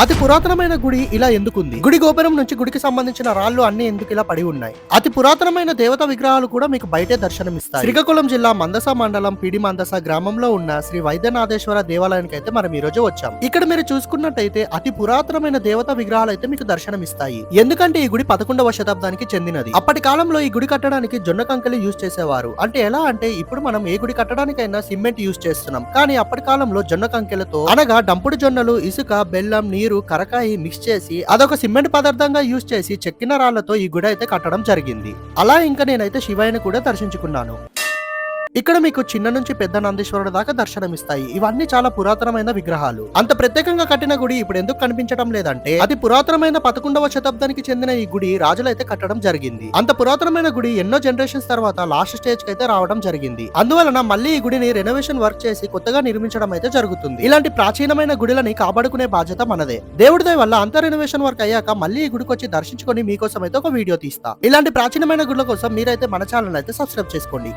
అతి పురాతనమైన గుడి ఇలా ఎందుకుంది? గుడి గోపురం నుంచి గుడికి సంబంధించిన రాళ్లు అన్ని ఎందుకు ఇలా పడి ఉన్నాయి? అతి పురాతనమైన దేవత విగ్రహాలు కూడా మీకు బయటే దర్శనమిస్తాయి. శ్రీకాకుళం జిల్లా మందస మండలం పిడి మందస గ్రామంలో ఉన్న శ్రీ వైద్యనాథేశ్వర దేవాలయానికి అయితే మనం ఈ రోజు వచ్చాం. ఇక్కడ మీరు చూసుకున్నట్టయితే అతి పురాతనమైన దేవత విగ్రహాలు అయితే మీకు దర్శనమిస్తాయి. ఎందుకంటే ఈ గుడి 11వ శతాబ్దానికి చెందినది. అప్పటి కాలంలో ఈ గుడి కట్టడానికి జొన్న కంకెలు యూజ్ చేసేవారు. అంటే ఎలా అంటే ఇప్పుడు మనం ఏ గుడి కట్టడానికైనా సిమెంట్ యూజ్ చేస్తున్నాం, కానీ అప్పటి కాలంలో జొన్న కంకెలతో అనగా డంపుడు జొన్నలు, ఇసుక, బెల్లం, నీరు, కరకాయి మిక్స్ చేసి అదొక సిమెంట్ పదార్థంగా యూజ్ చేసి చెక్కిన రాళ్లతో ఈ గుడి అయితే కట్టడం జరిగింది. అలా ఇంకా నేనైతే శివయ్యని కూడా దర్శించుకున్నాను. ఇక్కడ మీకు చిన్న నుంచి పెద్ద నందీశ్వరుడు దాకా దర్శనమిస్తాయి. ఇవన్నీ చాలా పురాతనమైన విగ్రహాలు. అంత ప్రత్యేకంగా కట్టిన గుడి ఇప్పుడు ఎందుకు కనిపించడం లేదంటే అతి పురాతనమైన 11వ శతాబ్దానికి చెందిన ఈ గుడి రాజులైతే కట్టడం జరిగింది. అంత పురాతనమైన గుడి ఎన్నో జనరేషన్స్ తర్వాత లాస్ట్ స్టేజ్ కి అయితే రావడం జరిగింది. అందువలన మళ్ళీ ఈ గుడిని రెనోవేషన్ వర్క్ చేసి కొత్తగా నిర్మించడం అయితే జరుగుతుంది. ఇలాంటి ప్రాచీనమైన గుడిలని కాపాడుకునే బాధ్యత మనదే. దేవుడి దయ వల్ల అంత రెనోవేషన్ వర్క్ అయ్యాక మళ్ళీ ఈ గుడికి వచ్చి దర్శించుకొని మీకోసం అయితే ఒక వీడియో తీస్తా. ఇలాంటి ప్రాచీనమైన గుడుల కోసం మీరైతే మన ఛానల్ అయితే సబ్స్క్రైబ్ చేసుకోండి.